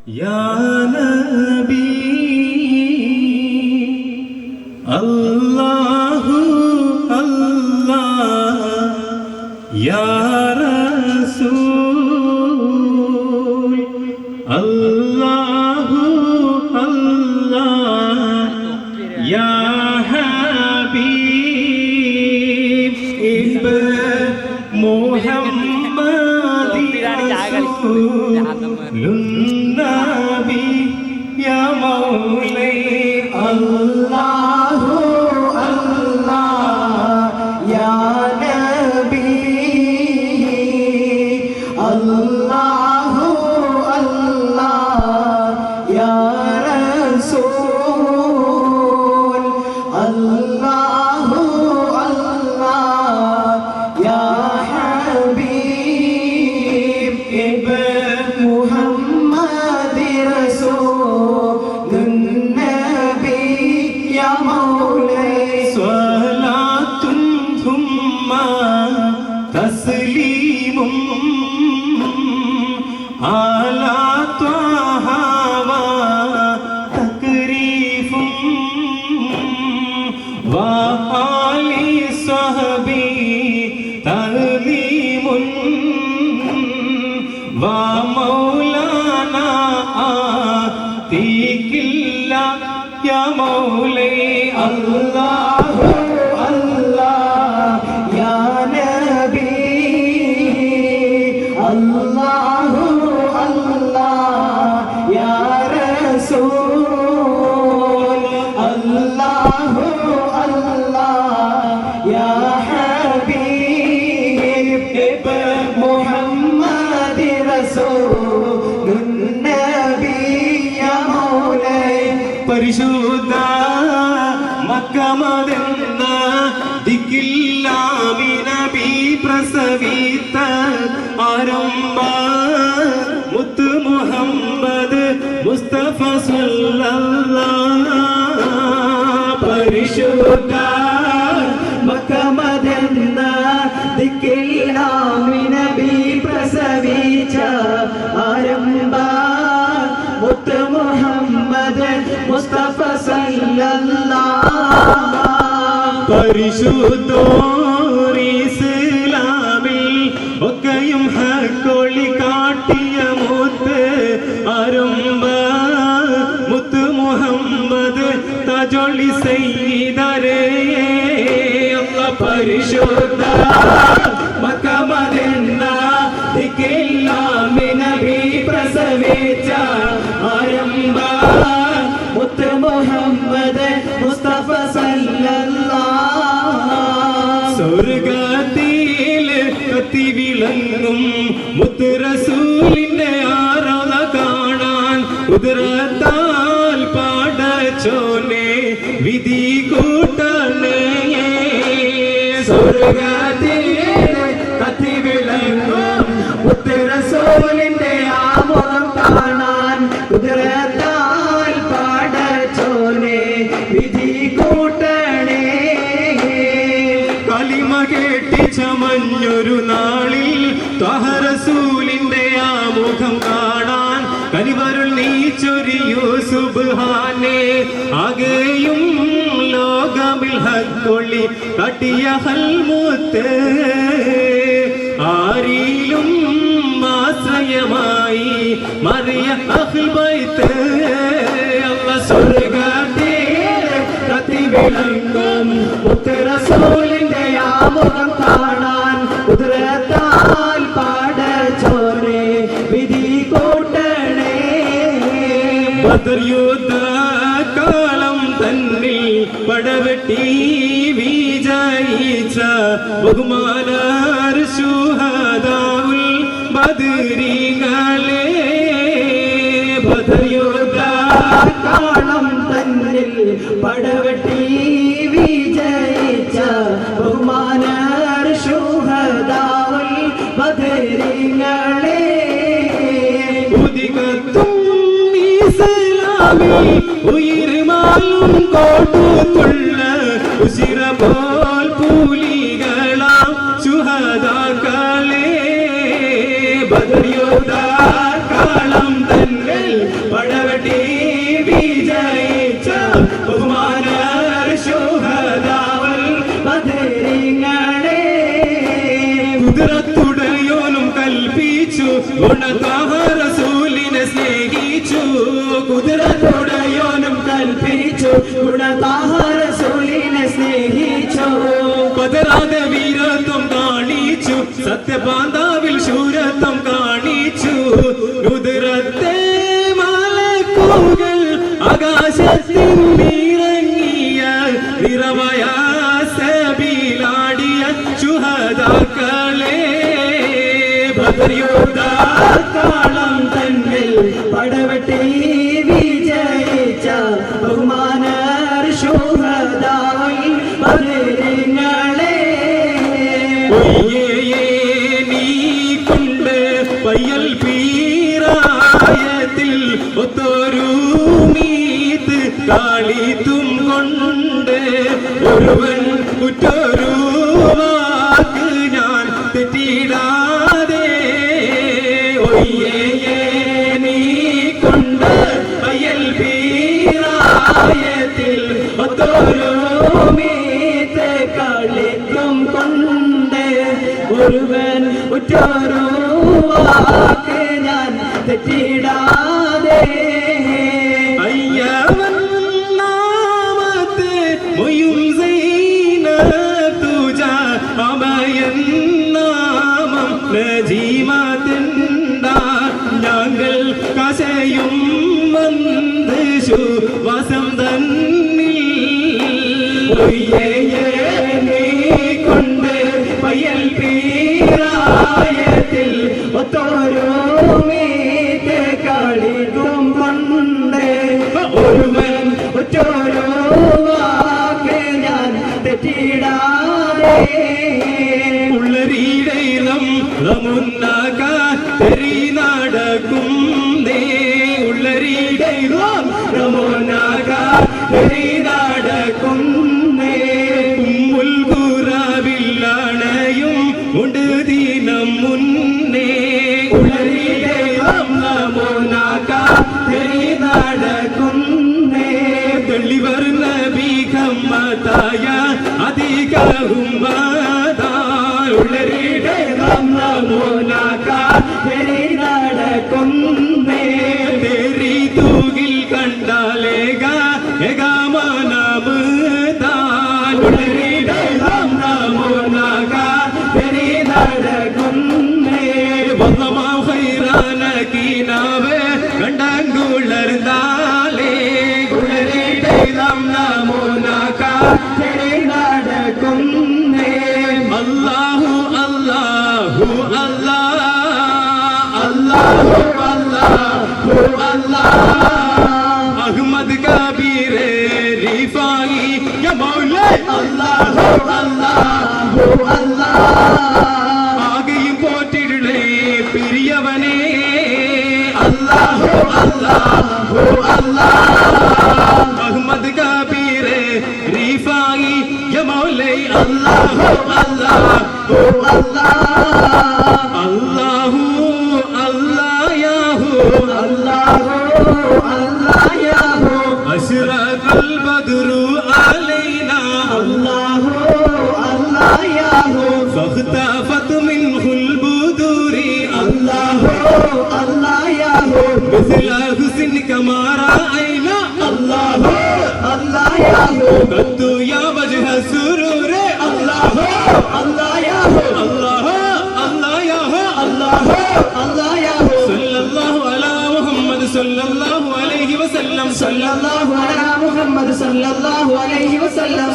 യാ നബി അല്ലാഹു അല്ലാഹ് യാ റസൂൽ അല്ലാഹു അല്ലാഹ് യാ ഹബീബ് ഇബ്ന മുഹമ്മദ് നബി യാ മൗലൈ അല്ലാഹു അല്ലാഹ് യാ നബി അല്ലാഹു അല്ലാഹ് യാ റസൂൽ അല്ലാഹു അല്ലാഹ് യാ ഹബീബ് ഇബ്ന മുഹമ്മദ് റസൂലുൻ നബി യാ മൗലൈ സ്വലാത്തും സുമ്മ തസ്ലീമും അലാ ത്വഹ വ തക്രീഫും വ ആലി സ്വഹബി തഅലീമുൻ വ മൗലാനാ ആതികില്ല യാ മൗലൈ അല്ലാഹു അല്ലാഹ് യാ നബി അല്ലാഹു അല്ലാഹ് യാ റസൂൽ അല്ലാഹു അല്ലാഹ് യാ ഹബീബ് ഇബ്ന മുഹമ്മദ് റസൂലുൻ നബി യാ മൗലൈ പരിശുദ്ധ മക്കമതെന്ന ദിക്കില്ലാമി നബി പ്രസവിത്ത ആരംഭ മുത്ത് മുഹമ്മദ് മുസ്തഫ സല്ലല്ലാഹ് പരിശുദ്ധ മക്കമതെന്ന ദിക്കില്ലാമി നബി പ്രസവിച്ച ആരംഭ മുത്ത് മുഹമ്മദ് മുസ്തഫ സല്ലല്ലാഹ് പരിശുദ്ധോരിസ്ലാമിൽ ഒക്കെയും ഹക്കൊളി കാട്ടിയ മുത്ത് ആരംഭ മുത്ത് മുഹമ്മദ് തജൊളി സയ്യിദരേ പരിശുദ്ധ മക്കമതെന്ന ദിക്കില്ലാമി നബി പ്രസവിച്ച ആരംഭ മുത്ത് മുഹമ്മദ് മുസ്തഫ സല്ലല്ലാഹ് സ്വർഗത്തിൽ കത്തി വിളങ്ങും മുത്ത് റസൂലിന്റെ ആരാധന കാണാൻ കുതിരത്താൽ പാടച്ചോനെ വിധി കൂട്ടണേ സ്വർഗത്തിൽ കത്തി വിളങ്ങും മുത്ത് റസൂലിന്റെ ആമുഖം കാണാൻ കുതിരത്താൽ പാടച്ചോനെ വിധി കൂട്ടണേ കലിമ കേട്ടി ചമഞ്ഞൊരു നാളിൽ ത്വഹ റസൂലിന്റെ ആമുഖം കാണാൻ കനിവരുൾ നീ ചൊരിയൂ സുബ്ഹാനേ ആകെയും ലോകമിൽ ഹക്കൊളി കട്ടിയ ഹൽമുത്ത് ആരിലും ആശ്രയമായി മറിയ അഹ്ൽ ബൈത്ത് സ്വർഗത്തിൽ കത്തി വിളങ്ങും മുത്ത് റസൂലിന്റെ ആമുഖം കാണാൻ കുതിരത്താൽ പാടച്ചോനെ വിധി കൂട്ടണേ ബദർ യുദ്ധകാലം തന്നിൽ പടവെട്ടി വിജയിച്ച ബഹുമാനർ ശുഹദാഉൽ ബദരീങ്ങളെ ബദർ യുദ്ധകാലം തന്നിൽ പടവെട്ടി വിജയിച്ച ബഹുമാനർ ശുഹദാഉൽ ബദരീങ്ങളെ ഉദികത്തും ഇസ്ലാമിൽ ഉയിർമാലും കോട്ടുകൊള്ള ഉസിര പോൽ പൂലികളാം ശുഹദാക്കളെ ബദർ യുദ്ധകാലം തന്നിൽ പടവെട്ടി വിജയിച്ച ബഹുമാന ശുഹദാവൽ ബദരീങ്ങളെ കുതിരത്തുടയോനും കൽപ്പിച്ചു ഗുണതാഹ റസൂലിനെ സ്നേഹിച്ചു കുതിരത്തുടയോനും കൽപ്പിച്ചു ഗുണതാഹ റസൂലിനെ സ്നേഹിച്ചു പതരാതെ വീരത്വം കാണിച്ചു സത്യപാന്താവിൽ ശൂരത്വം കാണിച്ചു കുതിരത്തെ മലക്കുകൾ ആകാശത്തിൽ ഇറങ്ങിയ നിറവയ സബീലാടിയ ശുഹദാക്കളെ ബദർയോദ്ധാക്കളം തന്നിൽ പടവെട്ടി വിജയിച്ച ബഹുമാന ശുഹദാവൽ ബദരീങ്ങളെ നീ കൊണ്ട് പയ്യൽ പീറായത്തിൽ ഒത്തൊരു മീത്ത് കാളിത്തും കൊണ്ട് ഒരുവൻ കുറ്റൊരു വാക്ക് ഞാൻ തെറ്റിടാതെ ഒയ്യേ നീ കൊണ്ട് പയ്യൽ പീറായത്തിൽ ഒത്തൊരു മീത്ത് കളിക്കും കൊണ്ട് ഒരുവൻ ഉറ്റൊരു വാക്ക് ഞാൻ തെറ്റിടാതെ അയ്യവൻ നാമത്തെ മൊയും സൈനത്തുജ അമയൻ നാമം നജീമത്തിണ്ട ഞങ്ങൾ കശയും മന്ദശു വസം തന്നിൽ നീ കൊണ്ട് പയ്യൽ പീറായത്തിൽ ഒത്തോരോ മീറ്റ് കളിക്കും കൊണ്ട് ഒരുവൻ ഒറ്റോരോ വാക്ക് ഞാൻ തെറ്റിടാതെ ഉള്ളരീടയിലും റമുന്നാക തെരി നടക്കും നേ ഉള്ളരീടയിലും റമുനാക തെരി നടക്കും ഉമ്മുൽഖുറാവില്ലണയും ഉണ്ട് ദിനം മുന്നേ റമുനാക തെരി നടക്കും തെളിവർ നബി ഖമ്മതായ അധികവും ഉള്ളരിടെ റമുനാക തെരി നടക്കും തെരി തൂകിൽ കണ്ടാലേക ഏകാമനമ് താൻ ഉള്ളരിടെ റമുനാക തെരി നടക്കും വന്നമാ ഖൈറാന കീനാവേ കണ്ടങ്കുളർന്നാലേ ഉള്ളരിടെ റമുനാക തെരി നടക്കും അല്ലാഹു അല്ലാഹു അല്ലാഹ് അല്ലാഹു അല്ലാഹു അല്ലാഹ് അഹ്മദ് കബീർ റിഫായി യാ മൗലാ അല്ലാഹു അല്ലാഹു അല്ലാഹ് ആകെയും പോറ്റിടണേ പിരിയവനേ അല്ലാഹു അല്ലാഹു അല്ലാഹ് അഹ്മദ് കബീർ റിഫായി യാ മൗലാ അല്ലാഹു അല്ലാഹു അല്ലാഹ് അല്ലാഹു അല്ലാഹു അല്ലാഹു അല്ലാഹു അശ്റഫൽ ബദ്റു അലൈനാ അല്ലാഹു അല്ലാഹു فاختفت منه البدور അല്ലാഹു അല്ലാഹു مثل حسنك ما رأينا അല്ലാഹു അല്ലാഹു قد يا وجه السرور അല്ലാഹു അല്ലാഹു الله الله يا അല്ലാഹു അല്ലാഹു صلى الله على محمد صلى الله عليه وسلم സല്ലല്ലാഹു അലാ മുഹമ്മദ് സല്ലല്ലാഹു അലൈഹി വസല്ലം